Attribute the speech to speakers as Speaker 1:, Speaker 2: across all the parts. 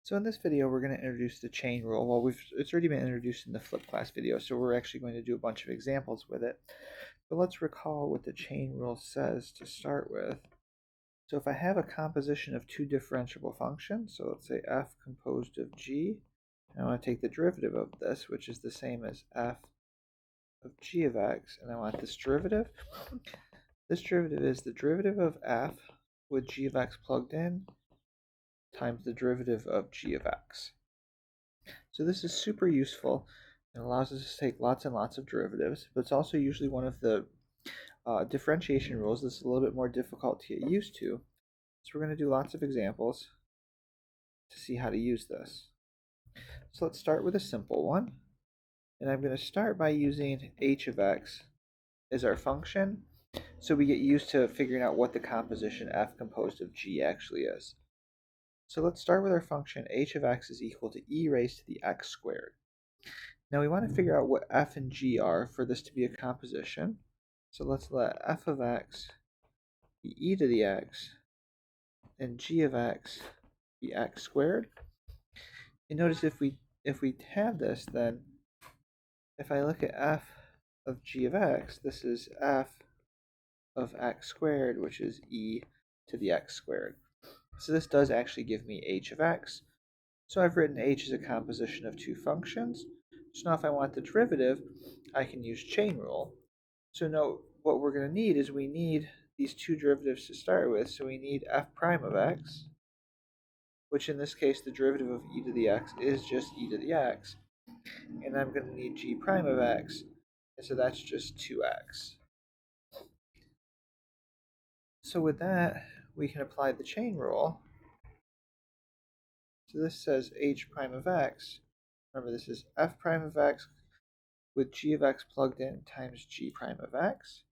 Speaker 1: So in this video, we're going to introduce the chain rule. Well, it's already been introduced in the flip class video, so we're actually going to do a bunch of examples with it. But let's recall what the chain rule says to start with. So if I have a composition of two differentiable functions, so let's say f composed of g, and I want to take the derivative of this, which is the same as f of g of x, and I want this derivative. This derivative is the derivative of f with g of x plugged in times the derivative of g of x. So this is super useful and allows us to take lots and lots of derivatives, but it's also usually one of the differentiation rules that's a little bit more difficult to get used to. So we're going to do lots of examples to see how to use this. So let's start with a simple one. And I'm going to start by using h of x as our function, so we get used to figuring out what the composition f composed of g actually is. So let's start with our function h of x is equal to e raised to the x squared. Now we want to figure out what f and g are for this to be a composition. So let's let f of x be e to the x and g of x be x squared. And notice if we have this, then if I look at f of g of x, this is f of x squared, which is e to the x squared. So this does actually give me h of x. So I've written h as a composition of two functions. So now if I want the derivative, I can use chain rule. So note, what we're going to need is we need these two derivatives to start with. So we need f prime of x, which in this case the derivative of e to the x is just e to the x. And I'm going to need g prime of x, and so that's just 2x. So with that, we can apply the chain rule. So this says h prime of x. Remember, this is f prime of x with g of x plugged in times g prime of x.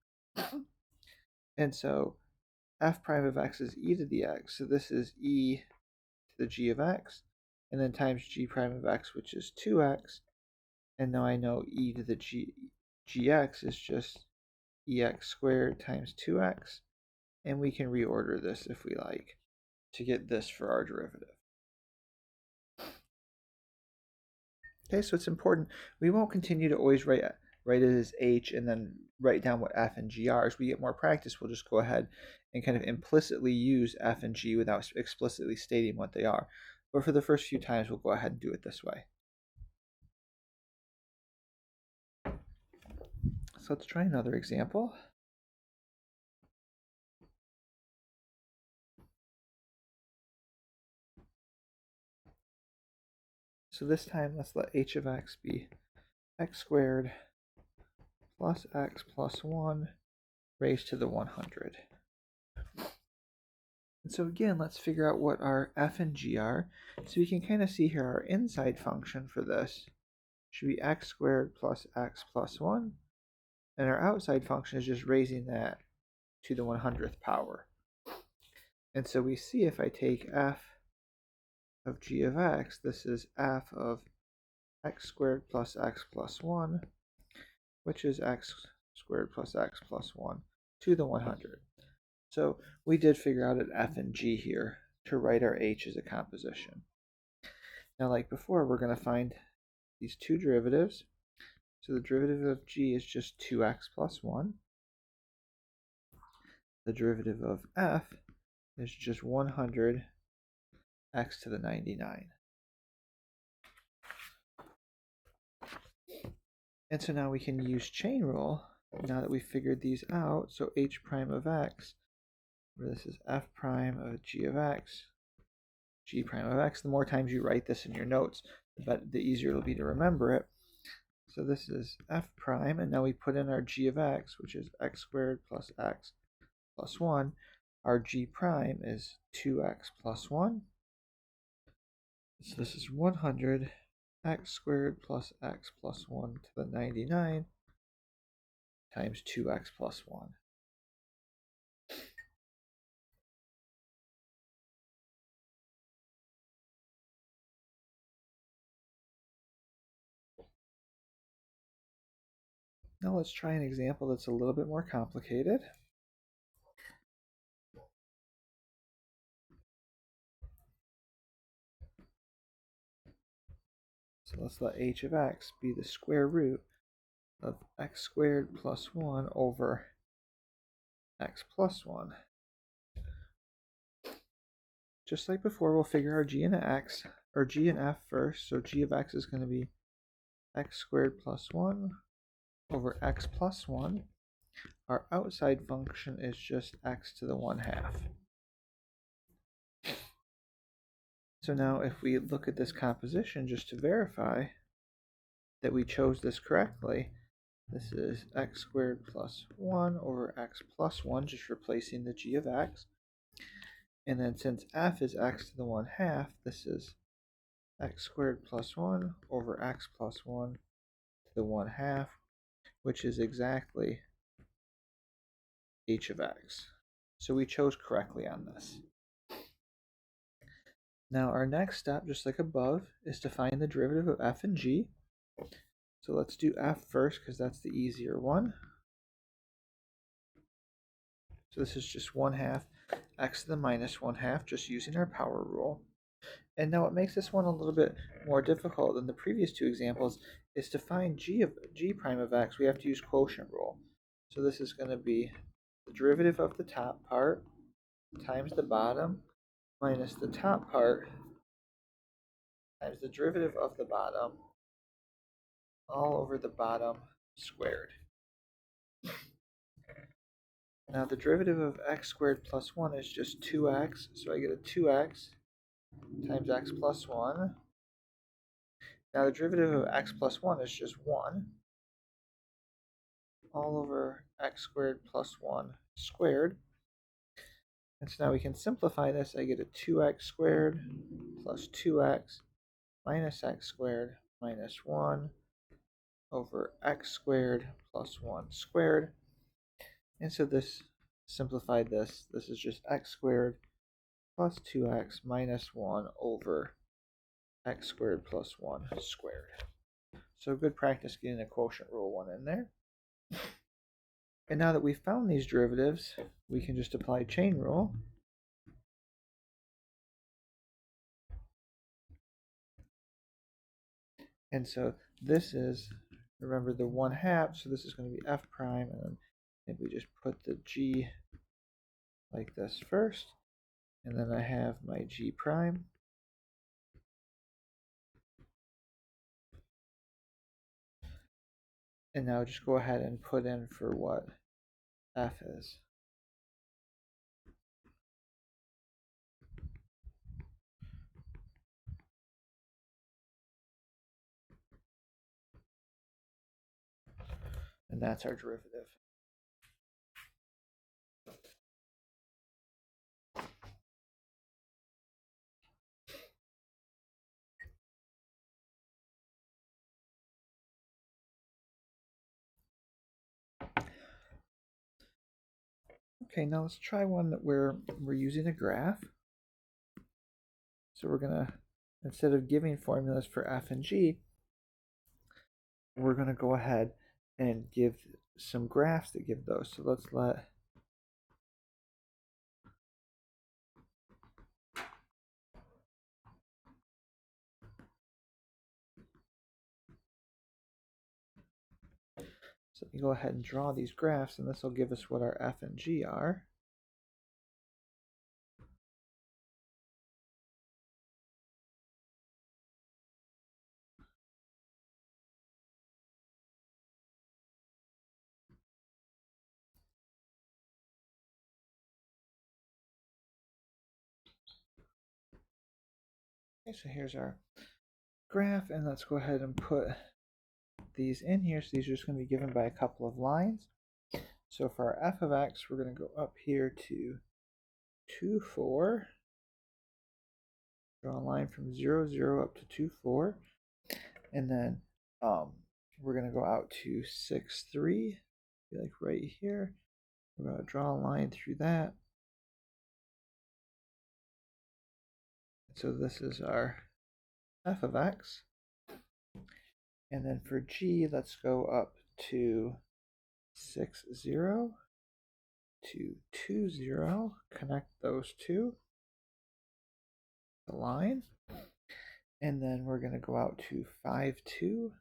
Speaker 1: And so f prime of x is e to the x. So this is e to the g of x, and then times g prime of x, which is 2x. And now I know e to the gx is just ex squared times 2x. And we can reorder this if we like to get this for our derivative. Okay, so it's important. We won't continue to always write it as h and then write down what f and g are. As we get more practice, we'll just go ahead and kind of implicitly use f and g without explicitly stating what they are. But for the first few times, we'll go ahead and do it this way. So let's try another example. So this time, let's let h of x be x squared plus x plus 1 raised to the 100. And so again, let's figure out what our f and g are. So we can kind of see here our inside function for this should be x squared plus x plus 1. And our outside function is just raising that to the 100th power. And so we see if I take f of g of x, this is f of x squared plus x plus 1, which is x squared plus x plus 1 to the 100. So we did figure out an f and g here to write our h as a composition. Now, like before, we're going to find these two derivatives. So the derivative of g is just 2x plus 1. The derivative of f is just 100 x to the 99. And so now we can use chain rule now that we've figured these out. So h prime of x, where this is f prime of g of x, g prime of x. The more times you write this in your notes, the easier it'll be to remember it. So this is f prime, and now we put in our g of x, which is x squared plus x plus 1. Our g prime is 2x plus 1. So this is 100 x squared plus x plus 1 to the 99 times 2x plus 1. Now let's try an example that's a little bit more complicated. So let's let h of x be the square root of x squared plus 1 over x plus 1. Just like before, we'll figure our g and x, or g and f first. So g of x is going to be x squared plus 1 over x plus 1. Our outside function is just x to the 1/2. So now if we look at this composition just to verify that we chose this correctly, this is x squared plus 1 over x plus 1, just replacing the g of x. And then since f is x to the 1/2, this is x squared plus 1 over x plus 1 to the 1/2, which is exactly h of x. So we chose correctly on this. Now our next step, just like above, is to find the derivative of f and g. So let's do f first because that's the easier one. So this is just 1/2 x to the minus 1/2, just using our power rule. And now what makes this one a little bit more difficult than the previous two examples is to find g prime of x, we have to use quotient rule. So this is going to be the derivative of the top part times the bottom minus the top part times the derivative of the bottom all over the bottom squared. Now the derivative of x squared plus 1 is just 2x, so I get a 2x times x plus 1. Now the derivative of x plus 1 is just 1 all over x squared plus 1 squared. And so now we can simplify this. I get a 2x squared plus 2x minus x squared minus 1 over x squared plus 1 squared. And so this simplified this. This is just x squared plus 2x minus 1 over x squared plus 1 squared. So good practice getting the quotient rule 1 in there. And now that we've found these derivatives, we can just apply chain rule. And so this is, remember, the 1/2, so this is going to be f prime, and then if we just put the g like this first, and then I have my g prime. And now just go ahead and put in for what f is. And that's our derivative. Okay, now let's try one that we're using a graph. So we're gonna, instead of giving formulas for f and g, we're gonna go ahead and give some graphs that give those. So let's let So we go ahead and draw these graphs, and this will give us what our f and g are. Okay, so here's our graph, and let's go ahead and put these in here. So these are just going to be given by a couple of lines. So for our f of x, we're going to go up here to 2, 4. Draw a line from 0, 0 up to 2, 4. And then we're going to go out to 6, 3. Like right here. We're going to draw a line through that. So this is our f of x. And then for g, let's go up to 6, 0 to 2, 0. Connect those two. The line. And then we're going to go out to 5, 2.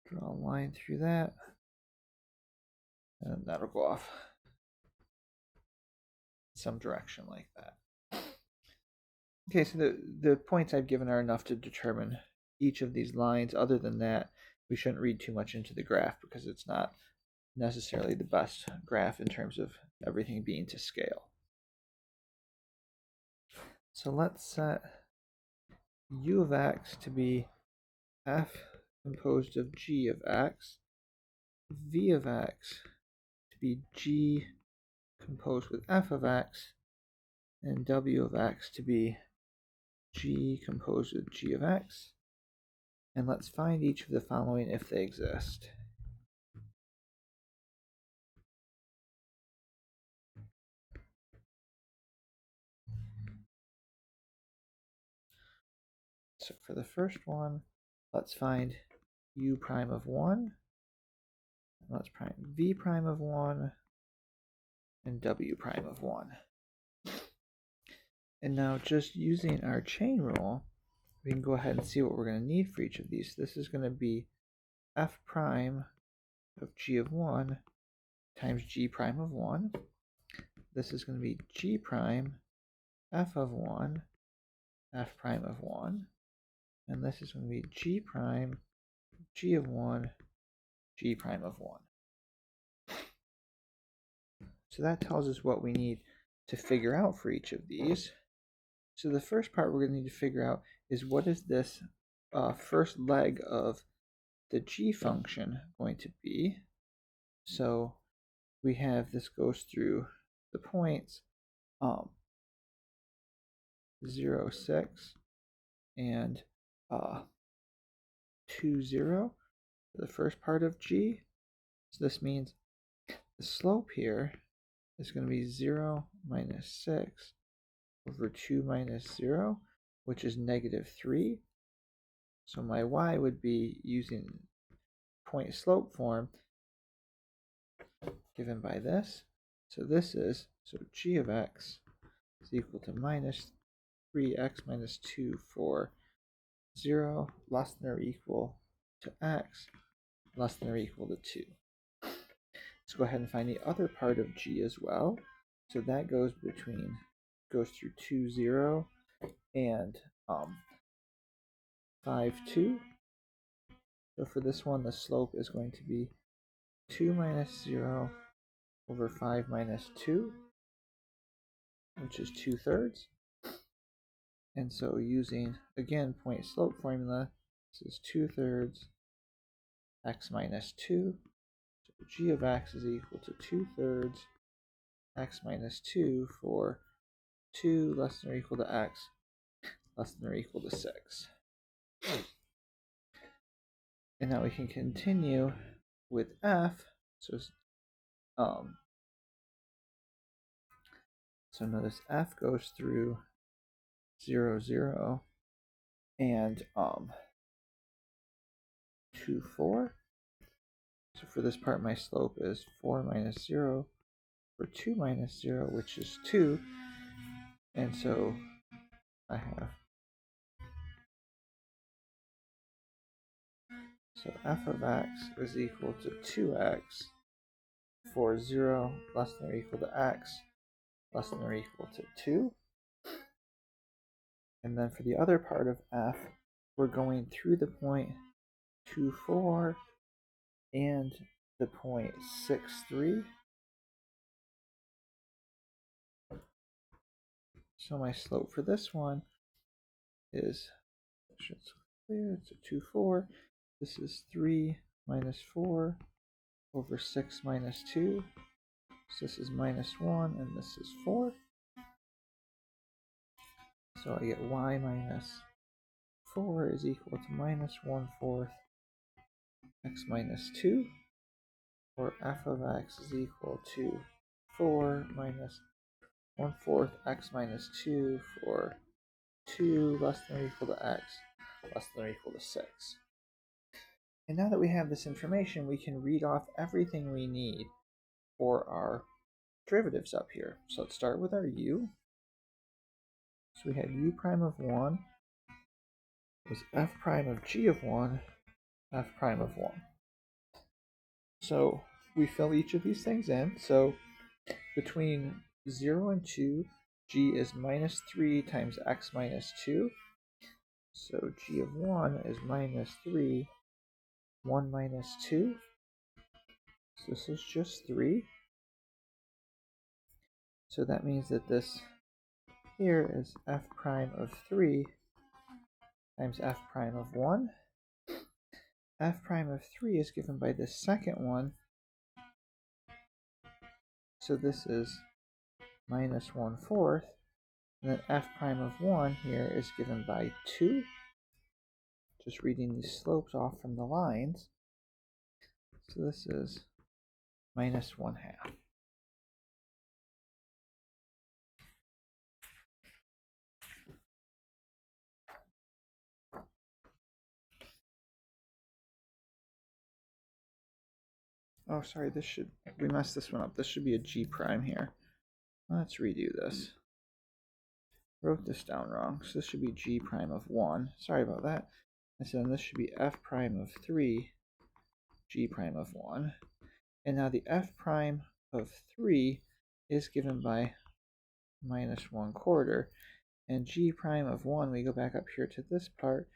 Speaker 1: Draw a line through that. And that'll go off some direction like that. Okay, so the points I've given are enough to determine each of these lines. Other than that, we shouldn't read too much into the graph because it's not necessarily the best graph in terms of everything being to scale. So let's set u of x to be f composed of g of x, v of x to be g composed with f of x, and w of x to be g composed with g of x. And let's find each of the following if they exist. So for the first one, let's find u prime of 1. Let's find v prime of 1 and w prime of 1. And now just using our chain rule, we can go ahead and see what we're going to need for each of these. This is going to be f prime of g of 1 times g prime of 1. This is going to be g prime f of 1, f prime of 1. And this is going to be g prime g of 1, g prime of 1. So that tells us what we need to figure out for each of these. So the first part we're going to need to figure out is what is this first leg of the g function going to be. So we have this goes through the points 0, 6 and 2, 0 for the first part of g. So this means the slope here is going to be 0 minus 6 over 2 minus 0, which is -3. So my y would be using point slope form given by this. So this is, so g of x is equal to minus 3x minus 2 for 0 less than or equal to x less than or equal to 2. Let's go ahead and find the other part of g as well. So that goes through 2, 0 and 5, 2. So for this one, the slope is going to be 2 minus 0 over 5 minus 2, which is 2/3. And so using, again, point slope formula, this is 2/3 x minus 2. So g of x is equal to 2/3 x minus 2 for 2 less than or equal to x less than or equal to 6. And now we can continue with f. So notice f goes through 0, 0 and 2, 4. So for this part, my slope is 4 minus 0 for 2 minus 0, which is 2. And so I have, so f of x is equal to 2x for 0 less than or equal to x less than or equal to 2. And then for the other part of f, we're going through the point 2, 4 and the point 6, 3. So my slope for this one is, it's clear, it's a 2, 4. This is 3 minus 4 over 6 minus 2. So this is minus 1 and this is 4. So I get y minus 4 is equal to minus 1/4 x minus 2, or f of x is equal to 4 minus 1/4 x minus 2 for 2 less than or equal to x less than or equal to 6. And now that we have this information, we can read off everything we need for our derivatives up here. So let's start with our u. So we had u prime of 1 was f prime of g of 1, f prime of 1. So we fill each of these things in. So between 0 and 2, g is minus 3 times x minus 2. So g of 1 is minus 3, 1 minus 2. So this is just 3. So that means that this here is f prime of 3 times f prime of 1. F prime of 3 is given by the second one. So this is minus 1/4. And then f prime of 1 here is given by 2. Just reading these slopes off from the lines. So this is minus 1/2. Oh, sorry, we messed this one up. This should be a g prime here. Let's redo this. Wrote this down wrong. So this should be g prime of 1. Sorry about that. And so then this should be f prime of 3, g prime of 1. And now the f prime of 3 is given by minus 1/4. And g prime of 1, we go back up here to this part,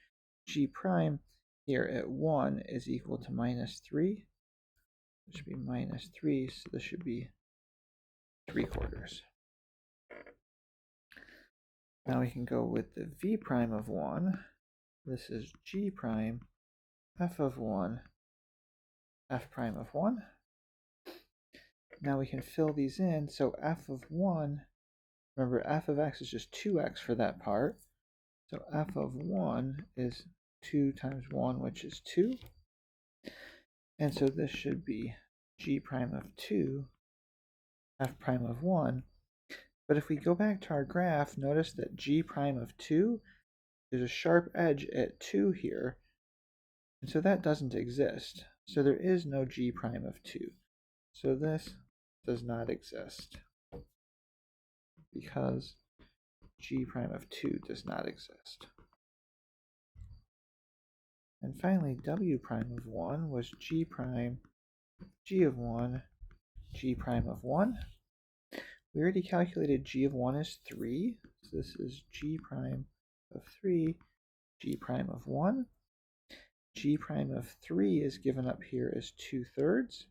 Speaker 1: g prime here at 1 is equal to minus 3. This should be minus 3, so this should be 3/4. Now we can go with the v prime of 1. This is g prime, f of 1, f prime of 1. Now we can fill these in, so f of 1, remember f of x is just 2x for that part. So f of 1 is 2 times 1, which is 2. And so this should be g prime of 2, f prime of 1. But if we go back to our graph, notice that g prime of 2, there's a sharp edge at 2 here. And so that doesn't exist. So there is no g prime of 2. So this does not exist because g prime of 2 does not exist. And finally, w prime of 1 was g prime, g of 1, g prime of 1. We already calculated g of 1 is 3. So this is g prime of 3, g prime of 1. G prime of 3 is given up here as 2/3.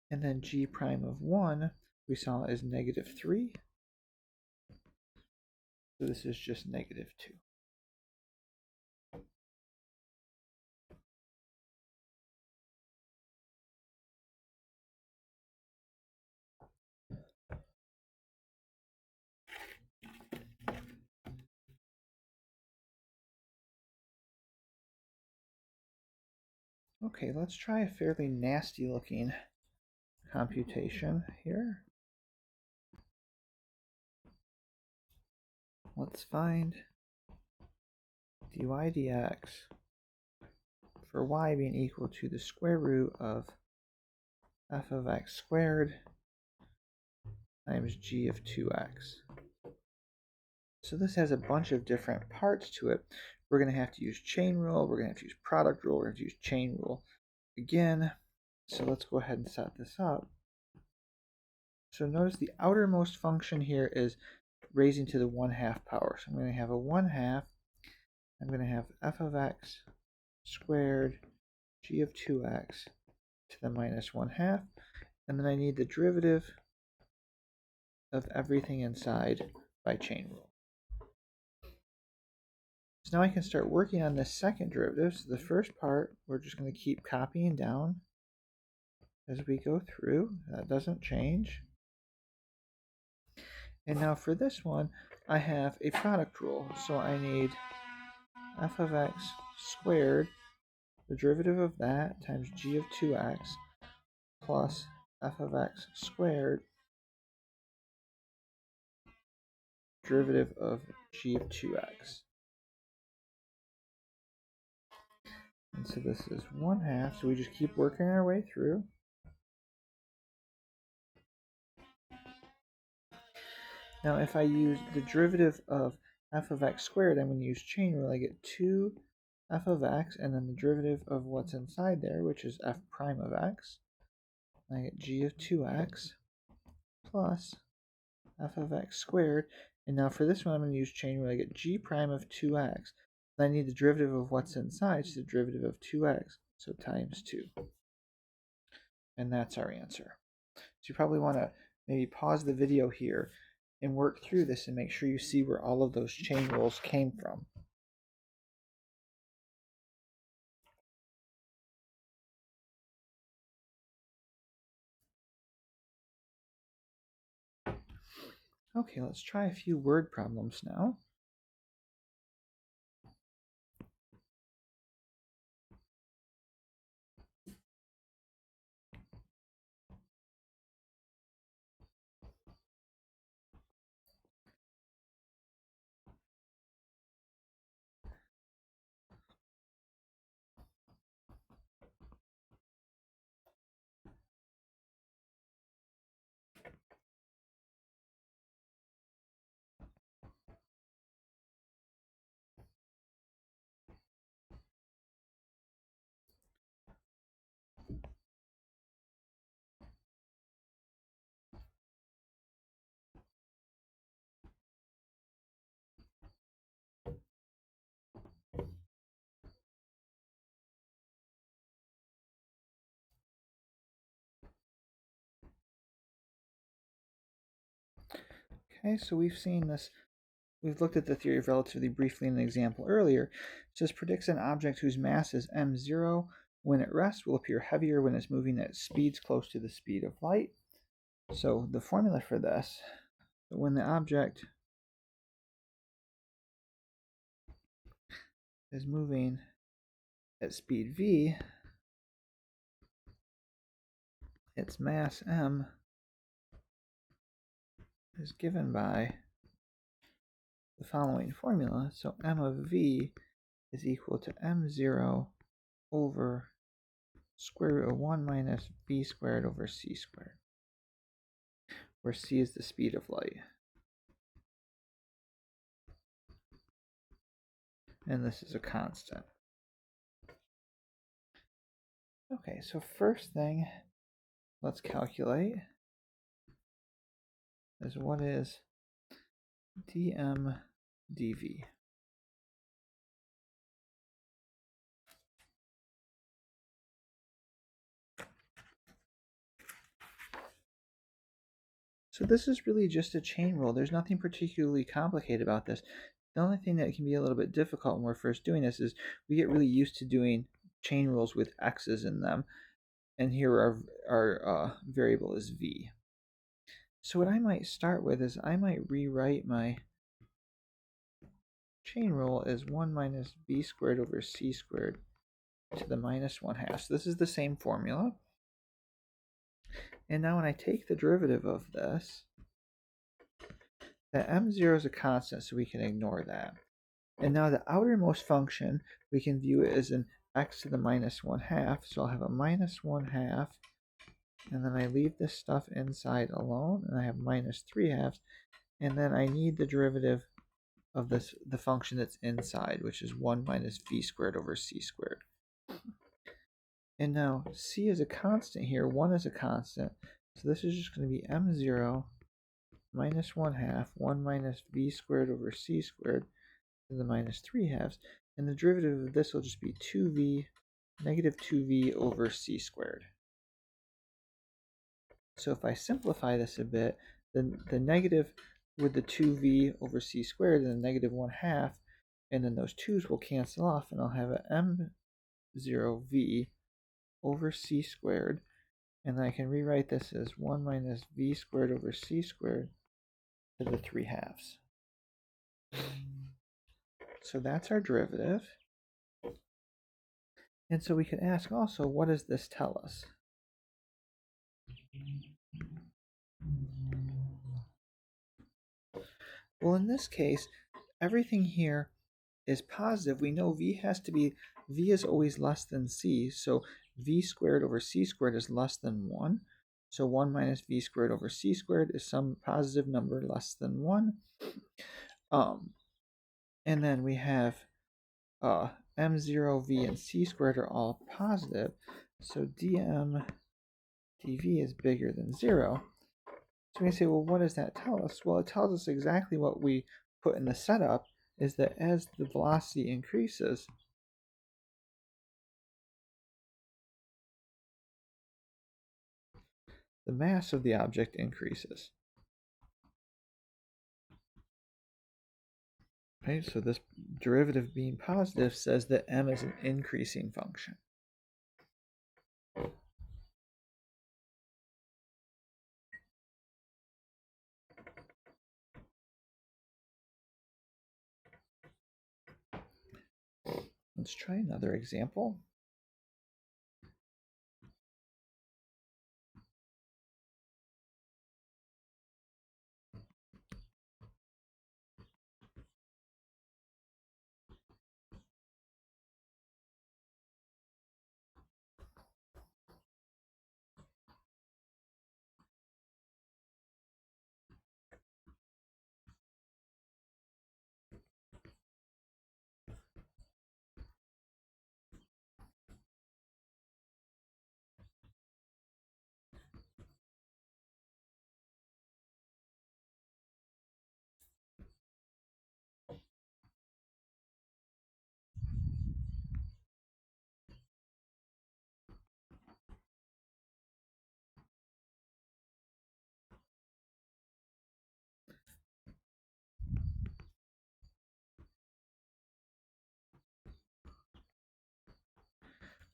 Speaker 1: And then g prime of 1 we saw as negative 3. So this is just negative 2. Okay, let's try a fairly nasty looking computation here. Let's find dy dx for y being equal to the square root of f of x squared times g of 2x. So this has a bunch of different parts to it. We're going to have to use chain rule, we're going to have to use product rule, we're going to use chain rule again. So let's go ahead and set this up. So notice the outermost function here is raising to the 1/2 power. So I'm going to have a 1/2. I'm going to have f of x squared g of 2x to the minus 1/2. And then I need the derivative of everything inside by chain rule. So now I can start working on this second derivative. So the first part, we're just going to keep copying down as we go through. That doesn't change. And now for this one, I have a product rule. So I need f of x squared, the derivative of that, times g of 2x, plus f of x squared, derivative of g of 2x. And so this is 1/2, so we just keep working our way through. Now if I use the derivative of f of x squared, I'm going to use chain rule. I get 2 f of x, and then the derivative of what's inside there, which is f prime of x. I get g of 2x plus f of x squared. And now for this one, I'm going to use chain rule. I get g prime of 2x. I need the derivative of what's inside, so the derivative of 2x, so times 2. And that's our answer. So you probably want to maybe pause the video here and work through this and make sure you see where all of those chain rules came from. Okay, let's try a few word problems now. Okay, so we've seen this. We've looked at the theory of relativity briefly in an example earlier. It says predicts an object whose mass is m0 when at rest will appear heavier when it's moving at speeds close to the speed of light. So the formula for this, when the object is moving at speed v, its mass m is given by the following formula. So m of v is equal to m0 over square root of 1 minus v squared over c squared, where c is the speed of light. And this is a constant. Okay, so first thing, let's calculate is what is dm dv. So this is really just a chain rule. There's nothing particularly complicated about this. The only thing that can be a little bit difficult when we're first doing this is we get really used to doing chain rules with x's in them. And here our variable is v. So what I might start with is I might rewrite my chain rule as 1 minus v squared over c squared to the minus 1/2. So this is the same formula. And now when I take the derivative of this, the m0 is a constant, so we can ignore that. And now the outermost function, we can view it as an x to the minus 1/2. So I'll have a minus 1/2, and then I leave this stuff inside alone, and I have minus 3/2. And then I need the derivative of the function that's inside, which is 1 minus v squared over c squared. And now c is a constant here, 1 is a constant, so this is just going to be m0 minus 1/2, 1 minus v squared over c squared to the minus 3/2, and the derivative of this will just be 2v, negative 2v over c squared. So if I simplify this a bit, then the negative with the 2v over c squared and the negative 1/2, and then those 2's will cancel off, and I'll have a m0v over c squared, and then I can rewrite this as 1 minus v squared over c squared to the 3/2. So that's our derivative. And so we could ask also, what does this tell us? Well, in this case, everything here is positive. We know v is always less than c, so v squared over c squared is less than 1. So 1 minus v squared over c squared is some positive number less than 1. And then we have m0, v, and c squared are all positive. So dm dv is bigger than 0. So we say, well, what does that tell us? Well, it tells us exactly what we put in the setup, is that as the velocity increases, the mass of the object increases. Okay, so this derivative being positive says that m is an increasing function. Let's try another example.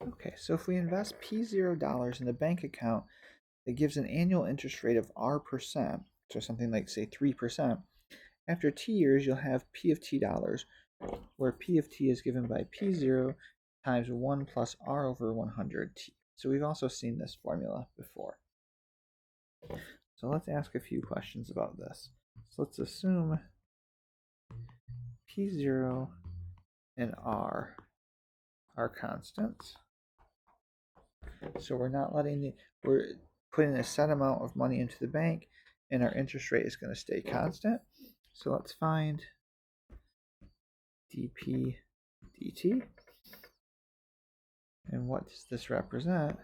Speaker 1: Okay, so if we invest P0 in a bank account that gives an annual interest rate of R%, so something like, say, 3%, after T years, you'll have P of T dollars, where P of T is given by P0 times 1 plus R over 100 T. So we've also seen this formula before. So let's ask a few questions about this. So let's assume P0 and R are constants. So we're putting a set amount of money into the bank, and our interest rate is going to stay constant. So let's find dp dt. And what does this represent?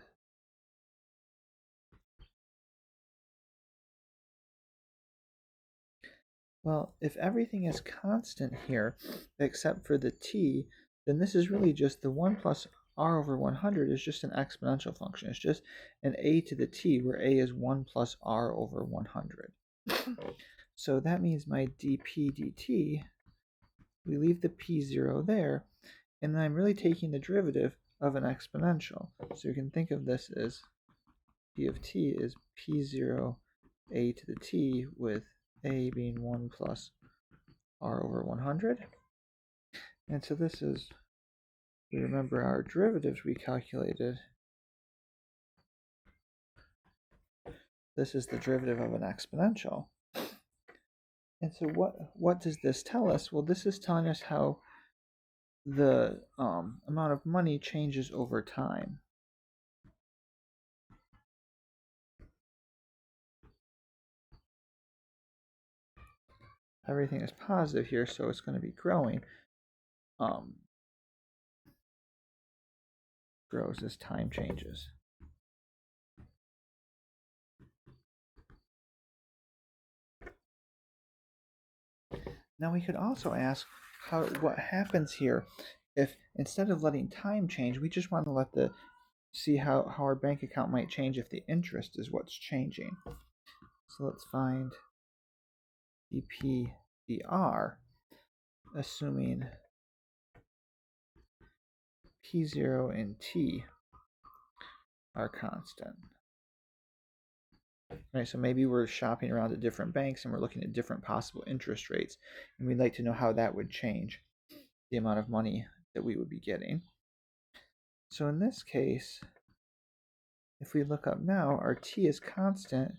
Speaker 1: Well, if everything is constant here, except for the t, then this is really just the 1 plus r over 100 is just an exponential function. It's just an a to the t, where a is 1 plus r over 100. So that means my dp dt, we leave the p0 there, and then I'm really taking the derivative of an exponential. So you can think of this as p of t is p0 a to the t, with a being 1 plus r over 100. And so this is, we remember our derivatives we calculated. This is the derivative of an exponential. And so what does this tell us? Well, this is telling us how the amount of money changes over time. Everything is positive here, so it's going to be growing. Grows as time changes. Now we could also ask what happens here if, instead of letting time change, we just want to see how our bank account might change if the interest is what's changing. So let's find dp dr, assuming p0 and t are constant. Right, so maybe we're shopping around at different banks and we're looking at different possible interest rates, and we'd like to know how that would change the amount of money that we would be getting. So in this case, if we look up now, our t is constant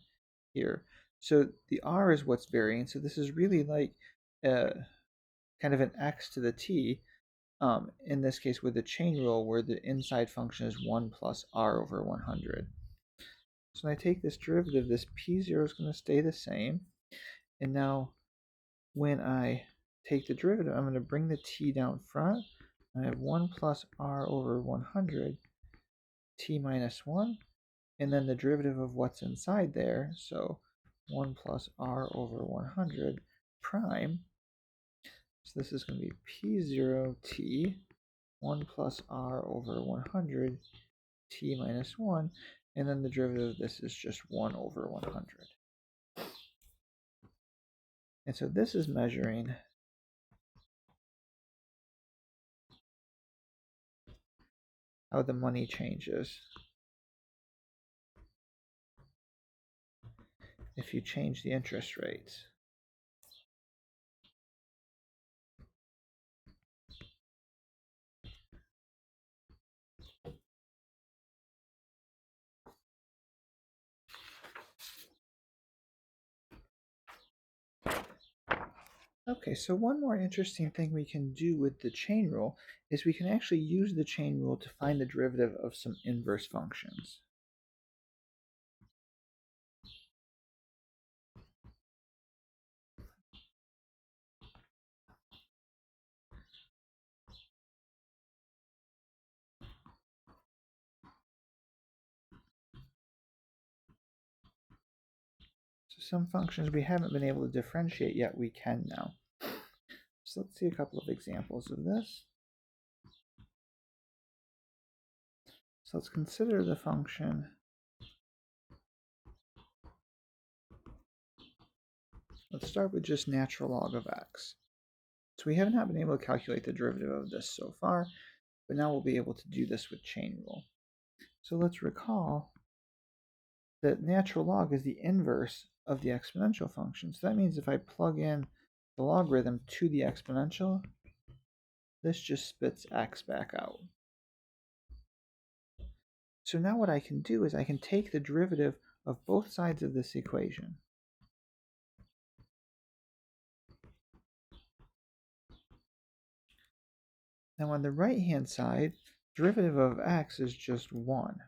Speaker 1: here. So the r is what's varying. So this is really like kind of an x to the t, in this case with the chain rule, where the inside function is 1 plus r over 100. So when I take this derivative, this p0 is going to stay the same. And now when I take the derivative, I'm going to bring the t down front. I have 1 plus r over 100 t minus 1. And then the derivative of what's inside there. So 1 plus r over 100 prime. So this is going to be p0t 1 plus r over 100 t minus 1, and then the derivative of this is just 1 over 100. And so this is measuring how the money changes if you change the interest rates. Okay, so one more interesting thing we can do with the chain rule is we can actually use the chain rule to find the derivative of some inverse functions. So some functions we haven't been able to differentiate yet, we can now. So let's see a couple of examples of this. So let's consider the function let's start with just natural log of x. So we have not been able to calculate the derivative of this so far, but now we'll be able to do this with chain rule. So let's recall that natural log is the inverse of the exponential function. So that means if I plug in the logarithm to the exponential, this just spits x back out. So now what I can do is I can take the derivative of both sides of this equation. Now on the right-hand side, derivative of x is just 1.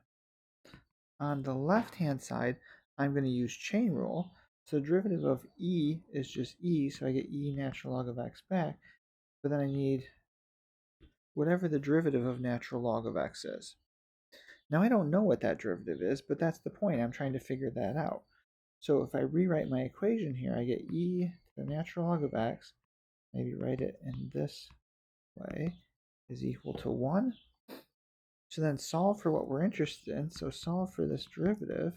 Speaker 1: On the left-hand side, I'm going to use chain rule. So derivative of e is just e, so I get e natural log of x back. But then I need whatever the derivative of natural log of x is. Now I don't know what that derivative is, but that's the point. I'm trying to figure that out. So if I rewrite my equation here, I get e to the natural log of x, maybe write it in this way, is equal to 1. So then solve for what we're interested in. So solve for this derivative.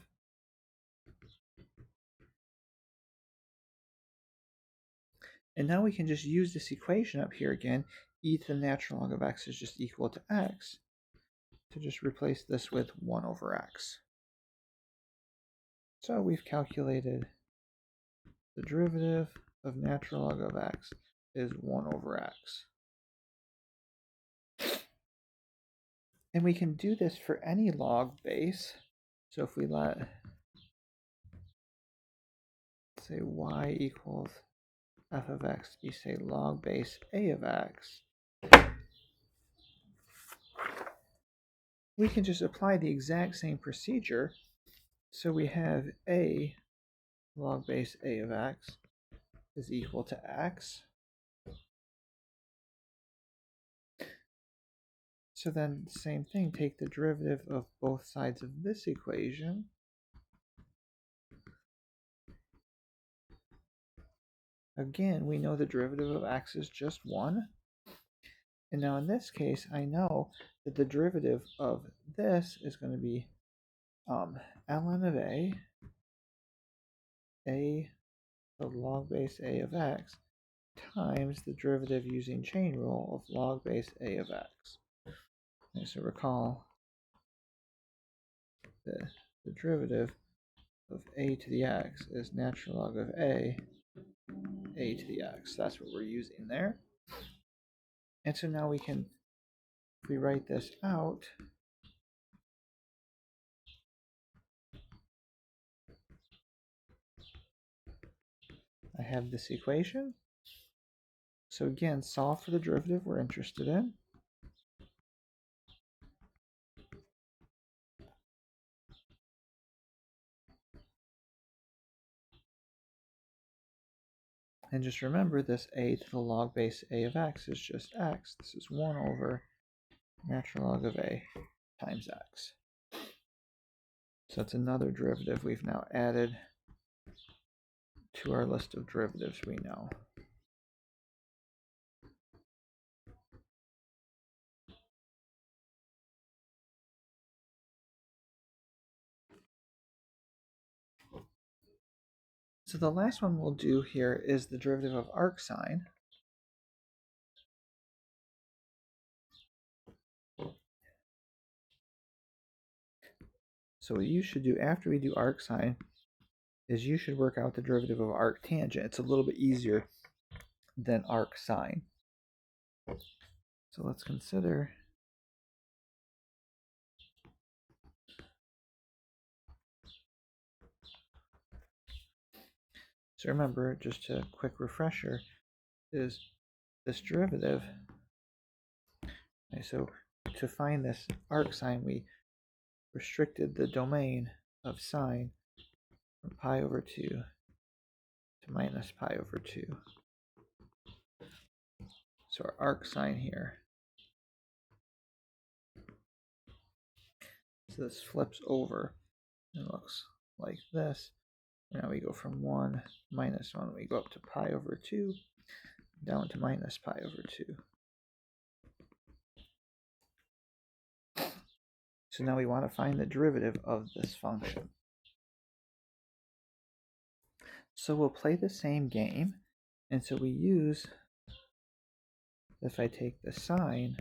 Speaker 1: And now we can just use this equation up here again. E to the natural log of x is just equal to x. To just replace this with 1 over x. So we've calculated the derivative of natural log of x is 1 over x. And we can do this for any log base. So if we let, say, y equals f of x be, say, log base a of x, we can just apply the exact same procedure. So we have a log base a of x is equal to x. So then, same thing, take the derivative of both sides of this equation. Again, we know the derivative of x is just 1. And now in this case, I know that the derivative of this is going to be ln of a of log base a of x, times the derivative using chain rule of log base a of x. Okay, so recall the derivative of a to the x is natural log of a to the x. That's what we're using there. And so now we can, if we write this out, I have this equation. So again, solve for the derivative we're interested in. And just remember, this a to the log base a of x is just x. This is 1 over natural log of a times x. So that's another derivative we've now added to our list of derivatives we know. So the last one we'll do here is the derivative of arcsine. So what you should do after we do arcsine is you should work out the derivative of arctangent. It's a little bit easier than arcsine. So let's consider so remember, just a quick refresher, is this derivative. Okay, so to find this arcsine, we restricted the domain of sine from pi over 2 to minus pi over 2. So our arcsine here. So this flips over and looks like this. Now we go from 1 minus 1, we go up to pi over 2, down to minus pi over 2. So now we want to find the derivative of this function. So we'll play the same game, and so we use, if I take the sine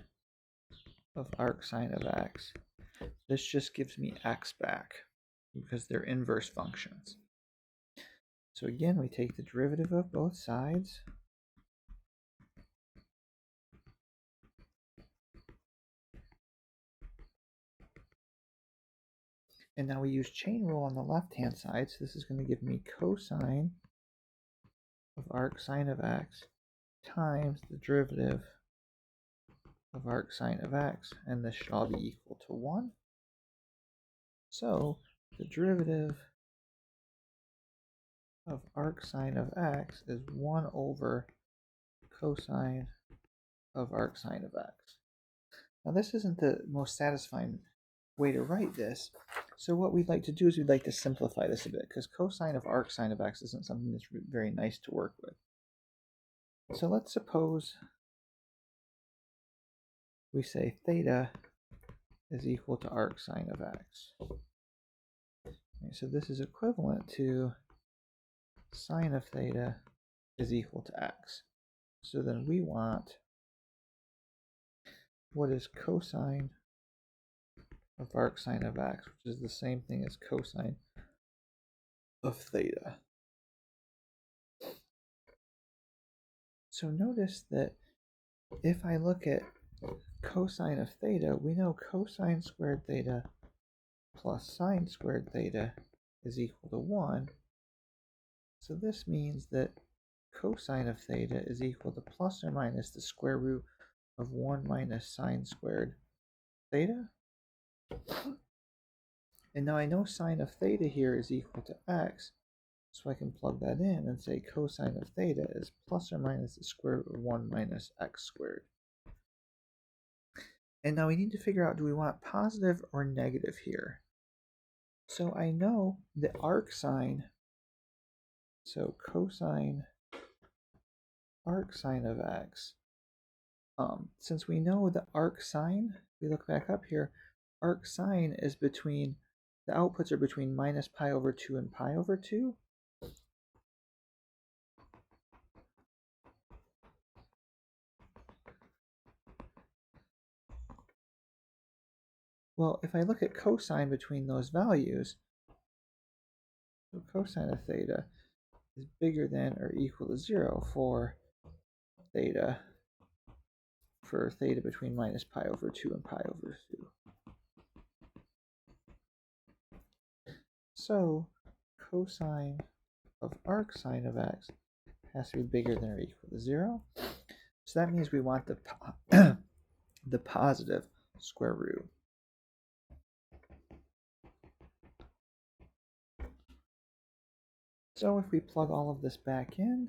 Speaker 1: of arcsine of x, this just gives me x back, because they're inverse functions. So again, we take the derivative of both sides. And now we use chain rule on the left-hand side, so this is going to give me cosine of arcsine of x times the derivative of arcsine of x, and this should all be equal to 1. So the derivative of arcsine of x is 1 over cosine of arcsine of x. Now this isn't the most satisfying way to write this, so what we'd like to do is we'd like to simplify this a bit, because cosine of arcsine of x isn't something that's very nice to work with. So let's suppose we say theta is equal to arcsine of x. Okay, so this is equivalent to sine of theta is equal to x. So then we want what is cosine of arcsine of x, which is the same thing as cosine of theta. So notice that if I look at cosine of theta, we know cosine squared theta plus sine squared theta is equal to 1. So this means that cosine of theta is equal to plus or minus the square root of 1 minus sine squared theta. And now I know sine of theta here is equal to x, so I can plug that in and say cosine of theta is plus or minus the square root of 1 minus x squared. And now we need to figure out, do we want positive or negative here? So I know the arcsine, so cosine arcsine of x, since we know the arcsine, we look back up here, arcsine is between, the outputs are between minus pi over 2 and pi over 2. Well, if I look at cosine between those values, so cosine of theta is bigger than or equal to 0 for theta between minus pi over 2 and pi over 2. So cosine of arcsine of x has to be bigger than or equal to 0. So that means we want the, the positive square root. So if we plug all of this back in,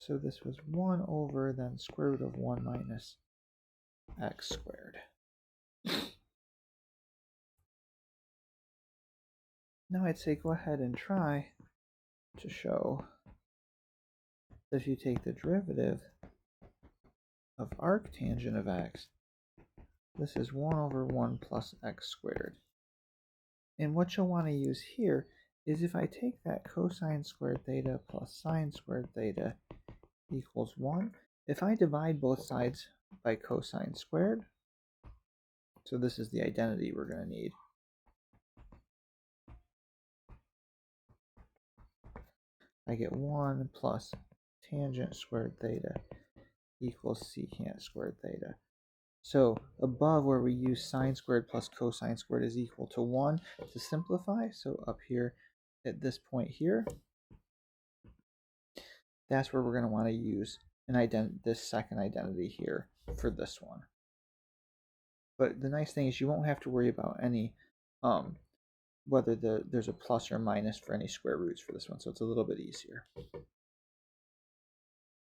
Speaker 1: So this was 1 over then square root of 1 minus x squared. Now I'd say go ahead and try to show that if you take the derivative of arctangent of x, this is 1 over 1 plus x squared. And what you'll want to use here is if I take that cosine squared theta plus sine squared theta equals 1, if I divide both sides by cosine squared, so this is the identity we're going to need, I get 1 plus tangent squared theta equals secant squared theta. So above where we use sine squared plus cosine squared is equal to 1 to simplify, so up here at this point here, that's where we're going to want to use this second identity here for this one. But the nice thing is you won't have to worry about any whether there's a plus or minus for any square roots for this one, so it's a little bit easier.